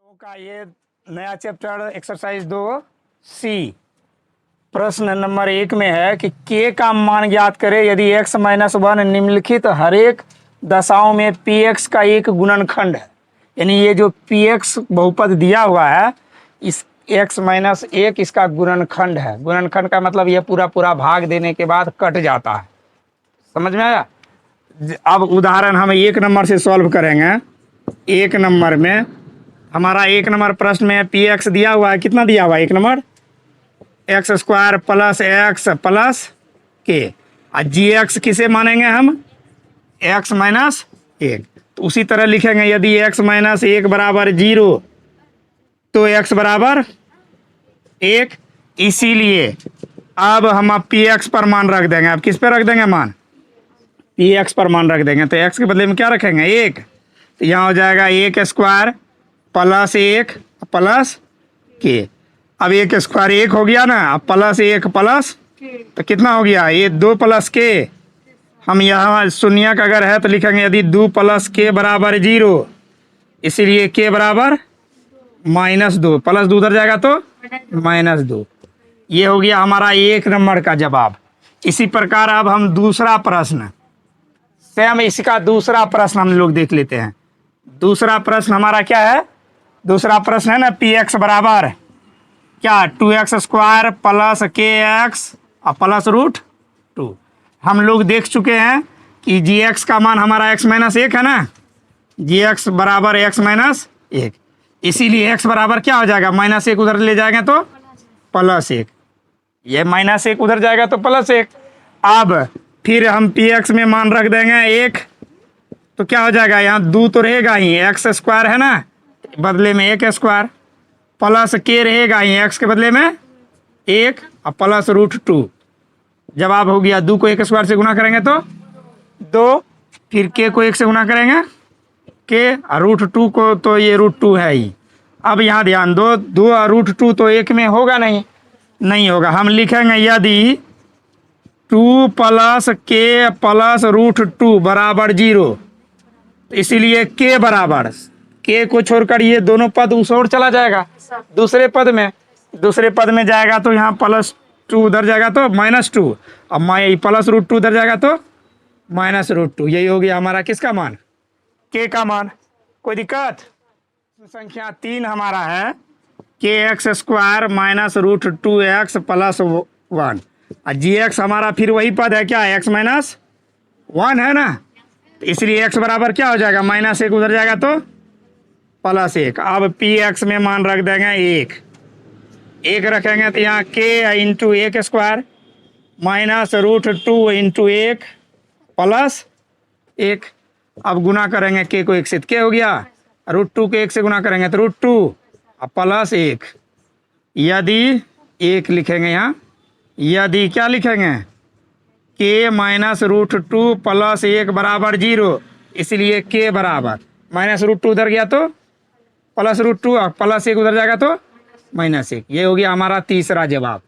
का ये नया चैप्टर एक्सरसाइज 2C प्रश्न नंबर 1 में है कि के का मान ज्ञात करें यदि x माइनस 1 निम्नलिखित हर एक दशाओं में px का एक गुणनखंड है। यानी ये जो px बहुपद दिया हुआ है इस x माइनस 1 इसका गुणनखंड है। गुणनखंड का मतलब ये पूरा पूरा भाग देने के बाद कट जाता है। समझ में आया? अब उदाहरण हम 1 नंबर से सॉल्व करेंगे। 1 नंबर में हमारा 1 नंबर प्रश्न में px दिया हुआ है। कितना दिया हुआ है 1 number? X square plus x plus के। और जी एक्स किसे मानेंगे हम? x minus 1। तो उसी तरह लिखेंगे यदि x माइनस 1 बराबर 0 तो x बराबर 1। इसीलिए अब हम px पर मान रख देंगे। अब किस पर रख देंगे मान? px पर मान रख देंगे। तो x के बदले में क्या रखेंगे? 1। तो यहाँ हो जाएगा 1 स्क्वायर प्लस 1 प्लस के। अब 1 स्क्वायर 1 हो गया ना। अब प्लस 1 प्लस तो कितना हो गया? ये 2 प्लस के। हम यहाँ शून्यक अगर है तो लिखेंगे यदि 2 प्लस के बराबर 0 इसीलिए के बराबर -2। प्लस 2 उधर जाएगा तो -2। ये हो गया हमारा 1 नंबर का जवाब। इसी प्रकार अब हम दूसरा प्रश्न सेम इसका दूसरा प्रश्न हम लोग देख लेते हैं। दूसरा प्रश्न हमारा क्या है? दूसरा प्रश्न है ना px बराबर क्या? 2x स्क्वायर प्लस के एक्स और प्लस √2। हम लोग देख चुके हैं कि जी एक्स का मान हमारा x माइनस 1 है ना। जी एक्स बराबर x माइनस 1। इसीलिए x बराबर क्या हो जाएगा? -1 उधर ले जाएंगे तो +1। ये -1 उधर जाएगा तो +1। अब फिर हम px में मान रख देंगे 1 तो क्या हो जाएगा? यहाँ 2 तो रहेगा ही, एक्स स्क्वायर है ना, बदले में 1 स्क्वायर प्लस के रहेगा ही x के बदले में 1 और प्लस √2। जवाब हो गया। 2 को 1 स्क्वायर से गुना करेंगे तो 2, फिर के को 1 से गुना करेंगे के और √2 को तो ये √2 है ही। अब यहाँ ध्यान दो, 2 और √2 तो 1 में होगा नहीं होगा। हम लिखेंगे यदि 2 प्लस के प्लस √2 बराबर 0 इसीलिए के बराबर के को छोड़कर ये दोनों पद उस ओर चला जाएगा दूसरे पद में जाएगा तो यहाँ +2 उधर जाएगा तो -2 और प्लस √2 उधर जाएगा तो -√2। यही हो गया हमारा किसका मान? के का मान। कोई दिक्कत? संख्या 3 हमारा है के x square minus √2x plus 1 और जी एक्स हमारा फिर वही पद है क्या? x माइनस 1 है ना। तो इसलिए x बराबर क्या हो जाएगा? -1 उधर जाएगा तो +1। अब px में मान रख देंगे 1 रखेंगे तो यहाँ k into 1 square minus √2 into 1 plus 1। अब गुना करेंगे k को 1 से, क्या हो गया? √2 के 1 से गुना करेंगे तो √2 और प्लस 1। यदि 1 लिखेंगे यहाँ, यदि क्या लिखेंगे? k माइनस √2 प्लस 1 बराबर 0 इसलिए k बराबर -√2 उधर गया तो प्लस √2 और प्लस 1 उधर जाएगा तो -1। ये हो गया हमारा तीसरा जवाब।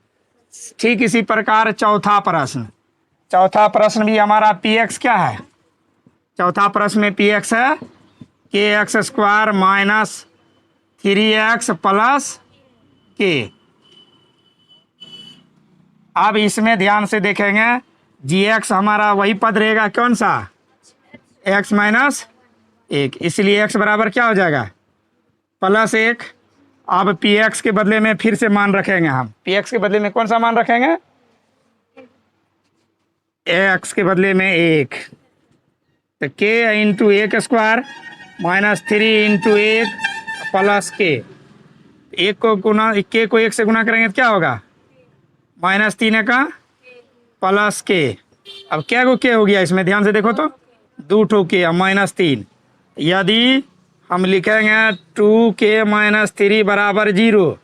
ठीक इसी प्रकार चौथा प्रश्न भी हमारा px क्या है? चौथा प्रश्न में px है के x square minus 3x plus के। अब इसमें ध्यान से देखेंगे जी एक्स हमारा वही पद रहेगा, कौन सा? x minus 1। इसलिए x बराबर क्या हो जाएगा? +1। अब px के बदले में फिर से मान रखेंगे हम। px के बदले में कौन सा मान रखेंगे? x के बदले में 1। तो k into 1 square minus 3 into 1 plus के। एक को गुना के को 1 से गुना करेंगे तो क्या होगा? -3 का प्लस के। अब क्या को के हो गया इसमें? ध्यान से देखो तो 2 ठो के -3। यदि हम लिखेंगे 2k - 3 बराबर 0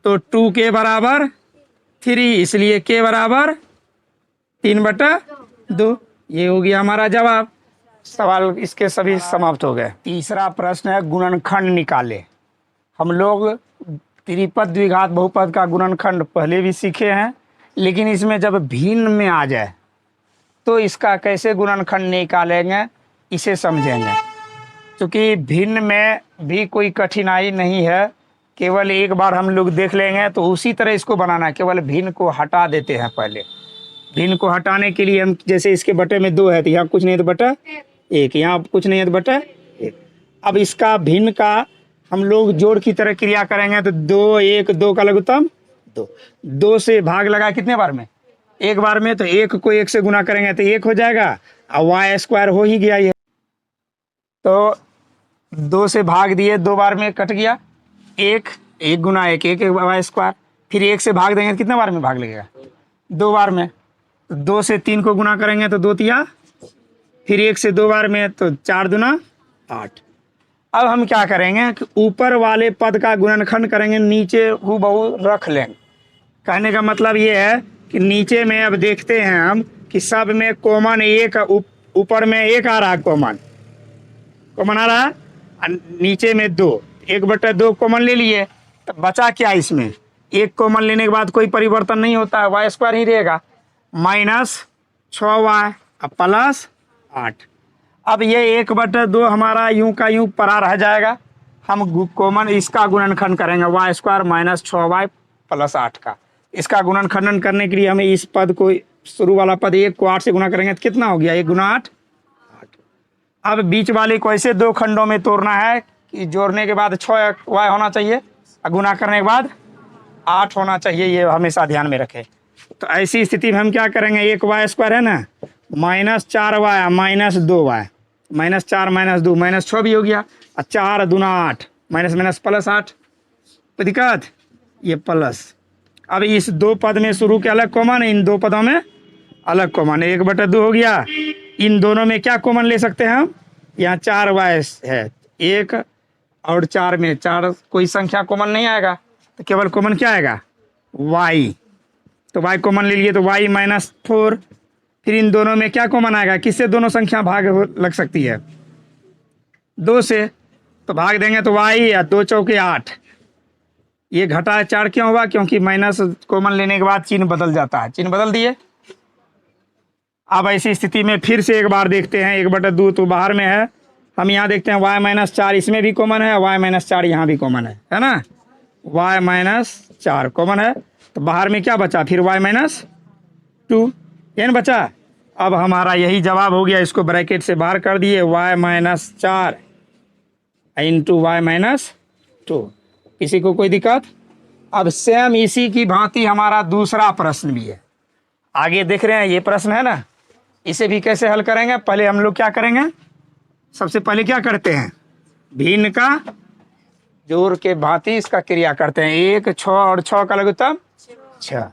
तो 2k बराबर 3 इसलिए k बराबर 3/2। ये हो गया हमारा जवाब। सवाल इसके सभी समाप्त हो गए। तीसरा प्रश्न है गुणनखंड निकाले। हम लोग त्रिपद द्विघात बहुपद का गुणनखंड पहले भी सीखे हैं, लेकिन इसमें जब भिन्न में आ जाए तो इसका कैसे गुणनखंड निकालेंगे इसे समझेंगे। चूँकि भिन्न में भी कोई कठिनाई नहीं है, केवल एक बार हम लोग देख लेंगे तो उसी तरह इसको बनाना है। केवल भिन्न को हटा देते हैं पहले। भिन्न को हटाने के लिए हम जैसे इसके बटे में 2 है तो यहाँ कुछ नहीं है तो बटा 1, यहाँ कुछ नहीं है तो बटा 1। अब इसका भिन्न का हम लोग जोड़ की तरह क्रिया करेंगे तो 2 1 2 का लघुत्तम 2। 2 से भाग लगा कितने बार में? एक बार में। तो 1 को 1 से गुना करेंगे तो 1 हो जाएगा और वाई स्क्वायर हो ही गया ये। तो 2 से भाग दिए, 2 बार में कट गया। 1 1 गुना 1 1 वाई स्क्वायर। फिर 1 से भाग देंगे तो कितने बार में भाग लगेगा? 2 बार में। 2 से 3 को गुना करेंगे तो 2 तिया, फिर 1 से 2 बार में तो 4 दूना 8। अब हम क्या करेंगे कि ऊपर वाले पद का गुणनखंड करेंगे, नीचे हूबहू रख लेंगे। कहने का मतलब ये है कि नीचे में अब देखते हैं हम कि सब में कॉमन एक, ऊपर में 1 आ रहा है, कॉमन आ रहा है, और नीचे में 2, 1/2 कॉमन ले लिए। तो बचा क्या इसमें? 1 कॉमन लेने के बाद कोई परिवर्तन नहीं होता है, वाई स्क्वायर ही रहेगा, -6y प्लस 8। अब ये 1/2 हमारा यूं का यूं परा रह जाएगा। हम कॉमन इसका गुणनखंड करेंगे, वाई स्क्वायर -6y प्लस 8 का। इसका गुणनखंडन करने के लिए हमें इस पद को, शुरू वाला पद 1 को 8 से गुना करेंगे तो कितना हो गया? 1 गुना 8 8। अब बीच वाले को ऐसे 2 खंडों में तोड़ना है कि जोड़ने के बाद 6y होना चाहिए और गुना करने के बाद 8 होना चाहिए, ये हमेशा ध्यान में रखें। तो ऐसी स्थिति में हम क्या करेंगे? 1 वाई स्क्वायर है ना, -4y -2y, -4 -2 -6 भी हो गया, और 4 दूना 8, माइनस प्लस 8। कोई दिक्कत? ये प्लस। अब इस 2 पद में शुरू के अलग कॉमन, इन 2 पदों में अलग कॉमन, 1/2 हो गया। इन दोनों में क्या कॉमन ले सकते हैं हम? यहाँ 4y है, 1 और 4 में 4 कोई संख्या कॉमन नहीं आएगा, तो केवल कॉमन क्या आएगा? y। तो y कॉमन ले लिए तो y -4। फिर इन दोनों में क्या कॉमन आएगा? किससे दोनों संख्या भाग लग सकती है? 2 से। तो भाग देंगे तो y, या 2 चौके 8, ये घटा 4 क्यों हुआ? क्योंकि माइनस कॉमन लेने के बाद चिन्ह बदल जाता है, चिन्ह बदल दिए। अब ऐसी स्थिति में फिर से एक बार देखते हैं, 1/2 तो बाहर में है, हम यहाँ देखते हैं y -4 इसमें भी कॉमन है, y -4 यहाँ भी कॉमन है ना, y -4 कॉमन है। तो बाहर में क्या बचा? फिर y -2 ये ना बचा। अब हमारा यही जवाब हो गया, इसको ब्रैकेट से बाहर कर दिए, y -4 इंटू y -2। किसी को कोई दिक्कत? अब सेम इसी की भांति हमारा दूसरा प्रश्न भी है, आगे देख रहे हैं ये प्रश्न है ना, इसे भी कैसे हल करेंगे? पहले हम लोग क्या करेंगे? सबसे पहले क्या करते हैं? भिन्न का जोड़ के भांति इसका क्रिया करते हैं। 1 6 और 6 का लघुत्तम 6।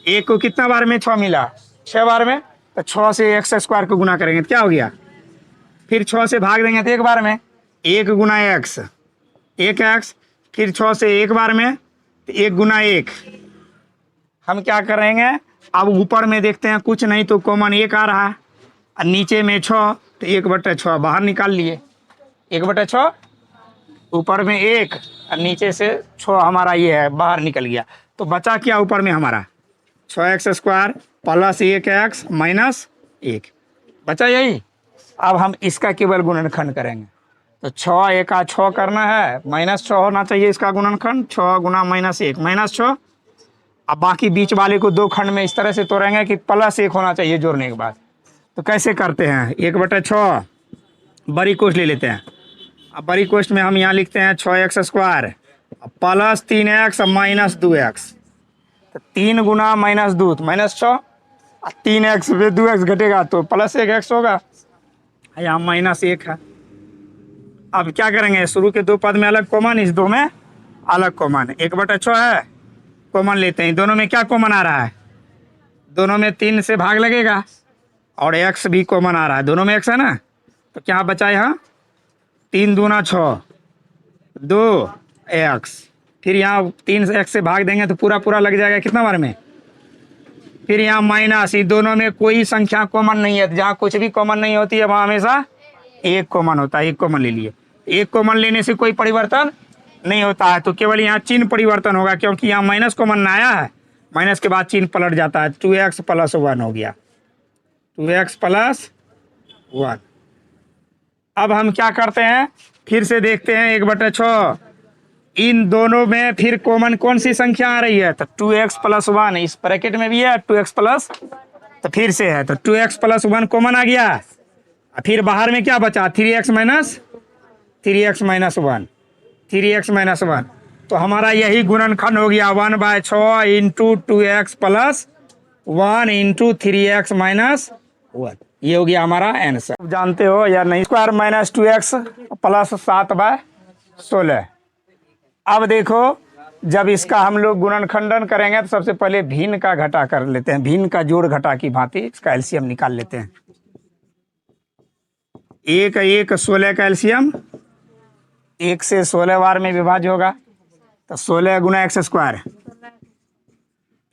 1 को कितना बार में 6 मिला? 6 बार में। तो 6 से x स्क्वायर को गुना करेंगे तो क्या हो गया? फिर 6 से भाग देंगे तो 1 बार में 1 गुना x 1x, फिर 6 से 1 बार में तो 1 गुना 1। हम क्या करेंगे? अब ऊपर में देखते हैं कुछ नहीं तो कॉमन 1 आ रहा है, और नीचे में 6 तो 1/6 बाहर निकाल लिए, 1/6 ऊपर में 1 और नीचे से 6 हमारा ये है, बाहर निकल गया। तो बचा क्या ऊपर में हमारा? 6x square plus 1x minus 1 बचा, यही। अब हम इसका केवल गुणनखंड करेंगे, तो 6 1 6 करना है, -6 होना चाहिए इसका गुणनखंड, 6 गुना -1 -6। अब बाकी बीच वाले को 2 खंड में इस तरह से तोड़ेंगे कि +1 होना चाहिए जोड़ने के बाद। तो कैसे करते हैं? 1/6 बड़ी कोष्ठ ले लेते हैं। अब बड़ी कोष्ठ में हम यहाँ लिखते हैं 6x square plus 3x minus 2x। तो 3 गुना -2 तो -6, 3x में 2x घटेगा तो +1x होगा, यहाँ -1 है। अब क्या करेंगे? शुरू के 2 पद में अलग कॉमन, इस 2 में अलग कॉमन। 1/6 है, कॉमन लेते हैं। दोनों में क्या कॉमन आ रहा है? दोनों में 3 से भाग लगेगा, और x भी कॉमन आ रहा है, दोनों में x है ना। तो क्या बचा यहाँ? 3 दूना 6 2x, फिर यहाँ 3x से भाग देंगे तो पूरा पूरा लग जाएगा कितना बार में? फिर यहाँ माइनस, ये दोनों में कोई संख्या कॉमन नहीं है, जहाँ कुछ भी कॉमन नहीं होती है वहाँ हमेशा 1 कॉमन होता है। 1 कॉमन ले लिए, 1 कॉमन लेने से कोई परिवर्तन नहीं होता है, तो केवल यहाँ चिन्ह परिवर्तन होगा, क्योंकि यहाँ माइनस कॉमन आया है, माइनस के बाद चिन्ह पलट जाता है। 2x + 1 हो गया, 2x + 1। अब हम क्या करते हैं, फिर से देखते हैं 1/6 इन दोनों में फिर कॉमन कौन सी संख्या आ रही है, तो 2x + 1 इस ब्रैकेट में भी है 2x प्लस, तो फिर से है तो 2x + 1 कॉमन आ गया। फिर बाहर में क्या बचा 3x - 1 3x - 1, तो हमारा यही गुणनखंड हो गया 1/6 इंटू 2x + 1 इंटू 3x - 1। ये हो गया हमारा आंसर। जानते हो या नहीं, स्क्वायर माइनस 2x + 7/16। अब देखो जब इसका हम लोग गुणनखंडन करेंगे तो सबसे पहले भिन्न का घटा कर लेते हैं, भिन्न का जोड़ घटा की भांति इसका एलसीएम निकाल लेते हैं। 1 1 16 का एलसीएम 1 से 16 बार में विभाज्य होगा, तो 16 गुना x²,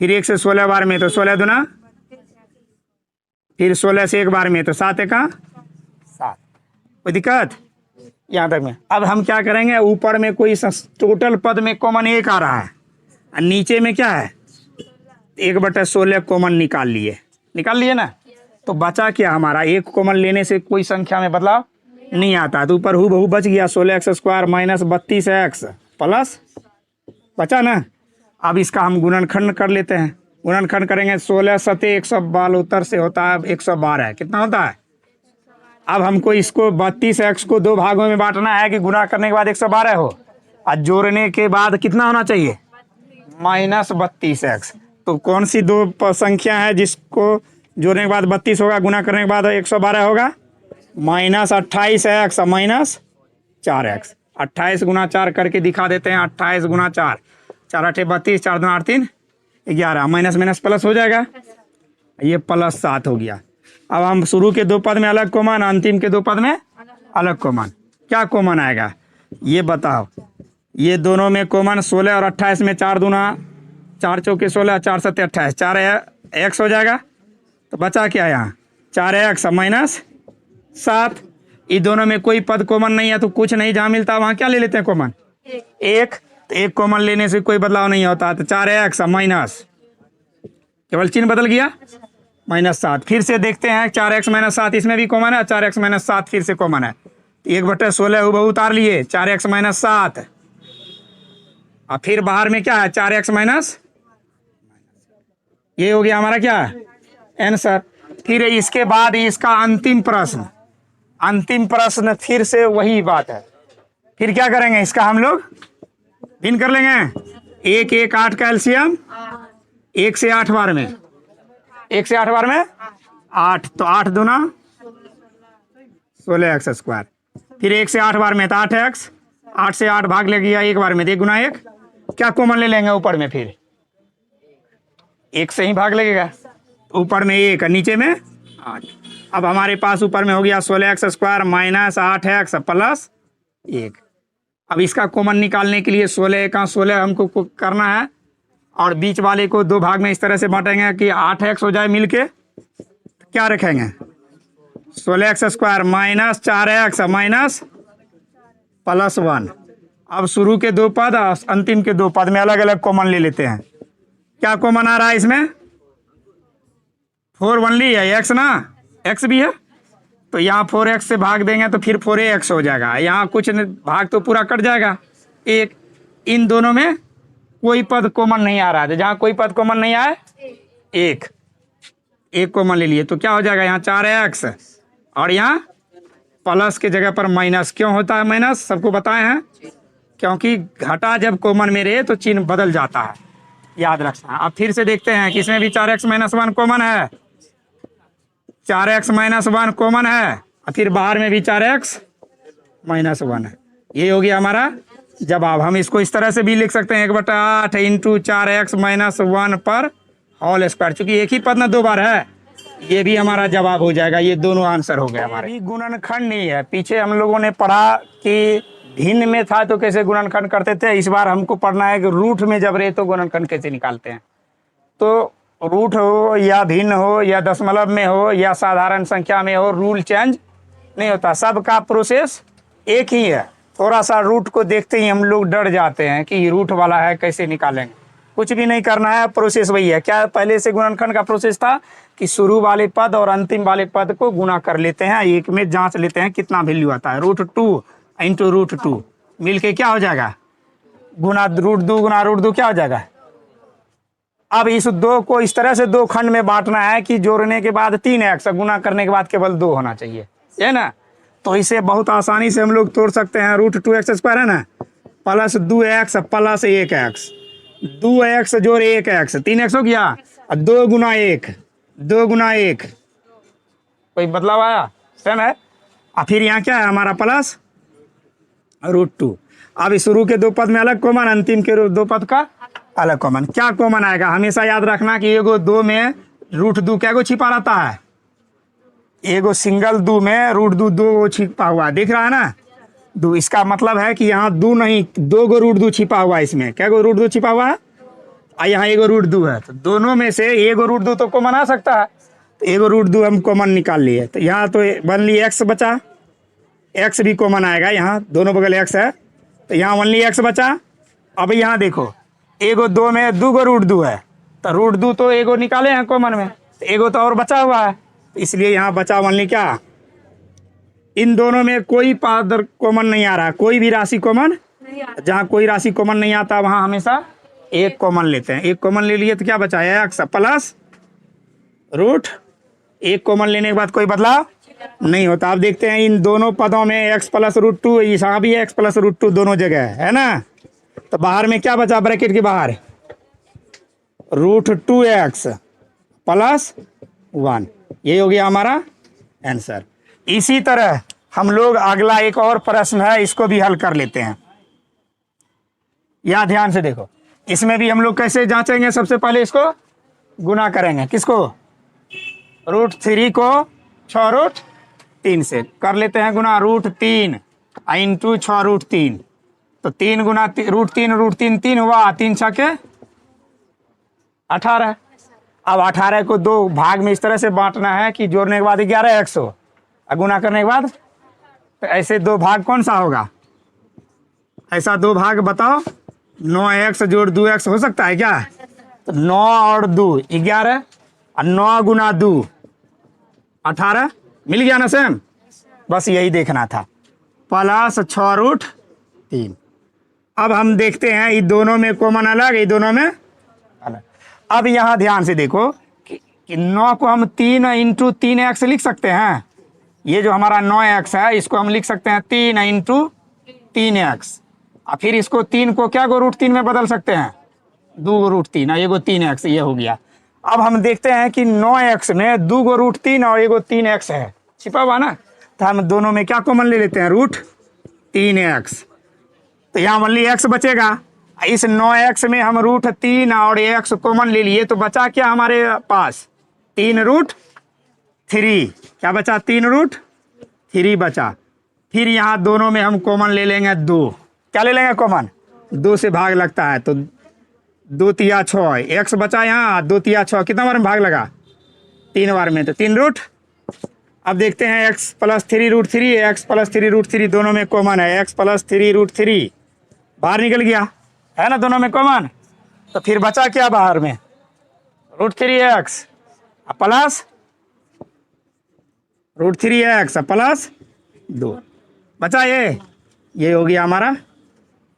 फिर 1 से 16 बार में तो 16 दूना, फिर 16 से 1 बार में तो 7 1 7। कोई दिक्कत यहाँ तक में? अब हम क्या करेंगे, ऊपर में कोई टोटल पद में कॉमन 1 आ रहा है और नीचे में क्या है 1/16 कॉमन निकाल लिए ना, तो बचा क्या हमारा, 1 कॉमन लेने से कोई संख्या में बदलाव नहीं आता, तो ऊपर हूबहू बच गया 16x² माइनस 32x प्लस, बचा ना। अब इसका हम गुणनखंड कर लेते हैं, गुणनखंड करेंगे 16 सते 172 से होता है 112, कितना होता है। अब हमको इसको 32x को 2 भागों में बांटना है कि गुना करने के बाद 112 हो और जोड़ने के बाद कितना होना चाहिए -32x। तो कौन सी दो संख्या है जिसको जोड़ने के बाद 32 होगा, गुना करने के बाद 112 होगा, -28x -4x। 28 गुना 4 करके दिखा देते हैं, 28 गुना 4, 4 8 32, 4 2 8 3 11, माइनस माइनस प्लस हो जाएगा, ये +7 हो गया। अब हम शुरू के 2 पद में अलग कॉमन, अंतिम के 2 पद में अलग कॉमन, क्या कॉमन आएगा ये बताओ। ये दोनों में कॉमन 16 और 28 में 4 दूना 4 चौके 16, 4 सत्ते 28, 4x हो जाएगा, तो बचा क्या यहाँ 4x -7। ये दोनों में कोई पद कॉमन नहीं है तो कुछ नहीं, जहाँ मिलता वहाँ क्या ले लेते हैं कॉमन, 1, तो 1 कॉमन लेने से कोई बदलाव नहीं होता, तो 4x माइनस, केवल चिन्ह बदल गया -7। फिर से देखते हैं 4x - 7 इसमें भी कॉमन है, 4x - 7 फिर से कॉमन है, 1/16 हूबहू उतार लिए 4x - 7, और फिर बाहर में क्या है 4x माइनस, ये हो गया हमारा क्या आंसर। फिर इसके बाद इसका अंतिम प्रश्न फिर से वही बात है, फिर क्या करेंगे इसका हम लोग भिन्न कर लेंगे। 1 1 8 का एलसीएम 1 से 8 बार में, 1 से 8 बार में 8, तो 8 दूना 16x², फिर 1 से 8 बार में तो 8x, 8 से 8 भाग ले गया 1 बार में, 1 गुना 1 क्या कॉमन ले लेंगे ऊपर में, फिर 1 से ही भाग लगेगा, ऊपर में 1 नीचे में 8। अब हमारे पास ऊपर में हो गया 16x² माइनस 8x प्लस 1। अब इसका कॉमन निकालने के लिए 16 का 16 हमको करना है, और बीच वाले को 2 भाग में इस तरह से बांटेंगे कि 8x हो जाए मिलके, क्या रखेंगे 16x² माइनस 4x माइनस +1। अब शुरू के 2 पद अंतिम के 2 पद में अलग अलग कॉमन ले लेते हैं। क्या कॉमन आ रहा है इसमें 4 ओनली है, x ना, x भी है, तो यहाँ 4x से भाग देंगे तो फिर 4ax हो जाएगा, यहाँ कुछ भाग तो पूरा कट जाएगा 1। इन दोनों में कोई पद कॉमन नहीं आ रहा है, जहाँ कोई पद कॉमन नहीं आए 1 कॉमन ले लिए, तो क्या हो जाएगा यहाँ 4x, और यहाँ प्लस के जगह पर माइनस। क्यों होता है माइनस, सबको बताए हैं, क्योंकि घटा जब कॉमन में रहे तो चिन्ह बदल जाता है, याद रखना। अब फिर से देखते हैं कि इसमें भी 4x - 1 कॉमन है, 4x - 1 कॉमन है, और फिर बाहर में भी 4x - 1 है। ये हो गया हमारा जवाब। हम इसको इस तरह से भी लिख सकते हैं 1/8 इंटू 4x - 1 पर होल स्क्वायर, चूंकि एक ही पद ना 2 बार है, ये भी हमारा जवाब हो जाएगा। ये दोनों आंसर हो गए हमारे। गुणनखंड नहीं है, पीछे हम लोगों ने पढ़ा कि भिन्न में था तो कैसे गुणनखंड करते थे, इस बार हमको पढ़ना है कि रूट में जब रहे तो गुणनखंड कैसे निकालते हैं। तो रूट हो या भिन्न हो या दशमलव में हो या साधारण संख्या में हो, रूल चेंज नहीं होता, सबका प्रोसेस एक ही है। थोड़ा सा रूट को देखते ही हम लोग डर जाते हैं कि रूट वाला है कैसे निकालेंगे, कुछ भी नहीं करना है, प्रोसेस वही है। क्या पहले से गुणनखंड का प्रोसेस था कि शुरू वाले पद और अंतिम वाले पद को गुना कर लेते हैं, एक में जांच लेते हैं कितना वैल्यू आता है। √2 इंटू √2 मिल के क्या हो जाएगा, गुना √2 गुना √2 क्या हो जाएगा। अब इस 2 को इस तरह से 2 खंड में बांटना है कि जोड़ने के बाद 3x, गुना करने के बाद केवल 2 होना चाहिए, है ना। तो इसे बहुत आसानी से हम लोग तोड़ सकते हैं। √2x² है ना, plus 2x plus 1x, 2x जोड़ 1x 3x हो गया, और 2 गुना 1 2 गुना 1, कोई बदलाव आया, सेम है। और फिर यहाँ क्या है हमारा प्लस √2। अब इस शुरू के 2 पद में अलग कॉमन, अंतिम के 2 पद का अलग कॉमन। क्या कॉमन आएगा, हमेशा याद रखना कि एगो 2 में √2 क्या को छिपा रहता है, एगो सिंगल 2 में √2 2 छिपा हुआ दिख रहा है ना, 2। इसका मतलब है कि यहाँ 2 नहीं 2 गो √2 छिपा हुआ है। इसमें क्या गो √2 छिपा हुआ है, और यहाँ एगो √2 है। तो दोनों में से एगो √2 तो कॉमन आ सकता है, तो एगो √2 हम कॉमन निकाल लिए। तो यहाँ तो ओनली x बचा, x भी कॉमन आएगा, यहाँ दोनों बगल x है, तो यहाँ ओनली x बचा। अब यहाँ देखो एगो 2 में 2 गो √2 है, तो √2 तो एगो निकाले हैं कॉमन में, तो एगो तो और बचा हुआ है, तो इसलिए यहाँ बचा ओनली क्या, इन दोनों में कोई पद कॉमन नहीं आ रहा, कोई भी राशि कॉमन, जहाँ कोई राशि कॉमन नहीं आता वहाँ हमेशा एक कॉमन लेते हैं। एक कॉमन ले लिए तो क्या बचा है, x प्लस एक कॉमन लेने के बाद कोई बदलाव नहीं होता। अब देखते हैं इन दोनों पदों में x प्लस √2, यहाँ भी x प्लस √2 दोनों जगह है ना। तो बाहर में क्या बचा, ब्रैकेट के बाहर √2x प्लस 1, ये हो गया हमारा आंसर। इसी तरह हम लोग अगला एक और प्रश्न है, इसको भी हल कर लेते हैं। यहां ध्यान से देखो, इसमें भी हम लोग कैसे जांचेंगे, सबसे पहले इसको गुना करेंगे, किसको, √3 को 6√3 से कर लेते हैं गुना, √3 इंटू 6√3, तो 3 गुना √3 3 हुआ, 3 छके 18। अब 18 को 2 भाग में इस तरह से बांटना है कि जोड़ने के बाद 11x हो, और गुना करने के बाद, तो ऐसे 2 भाग कौन सा होगा, ऐसा 2 भाग बताओ, 9x जोड़ 2x हो सकता है क्या, तो 9 और 2 11, और 9 गुना 2 18, मिल गया ना सेम। बस यही देखना था, प्लस 6√3। अब हम देखते हैं ये दोनों में कॉमन अलग, ये दोनों में अलग। अब यहाँ ध्यान से देखो कि 9 को हम 3 इंटू 3x लिख सकते हैं, ये जो हमारा 9x है इसको हम लिख सकते हैं 3 इंटू 3x, और फिर इसको 3 को क्या गो √3 में बदल सकते हैं, 2 गो √3 और एगो 3x, ये हो गया। अब हम देखते हैं कि 9x में 2 गो √3 और एगो 3x है छिपा हुआ ना, तो हम दोनों में क्या कॉमन ले लेते हैं, √3x, तो यहाँ ओनली x बचेगा। इस 9x में हम √3 और x कॉमन ले लिए, तो बचा क्या हमारे पास, 3√3, क्या बचा, 3√3 बचा। फिर यहाँ दोनों में हम कॉमन ले लेंगे 2, क्या ले लेंगे कॉमन, 2 से भाग लगता है, तो 2 तिया 6, x बचा यहाँ, 2 तिया 6, कितना बार में भाग लगा, 3 बार में, तो 3 अब देखते हैं x प्लस 3√3, x प्लस 3√3 दोनों में कॉमन है, x प्लस 3√3 बाहर निकल गया है ना, दोनों में कॉमन। तो फिर बचा क्या बाहर में, √3x प्लस √3x प्लस 2 बचा, ये हो गया हमारा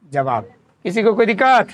जवाब। किसी को कोई दिक्कत।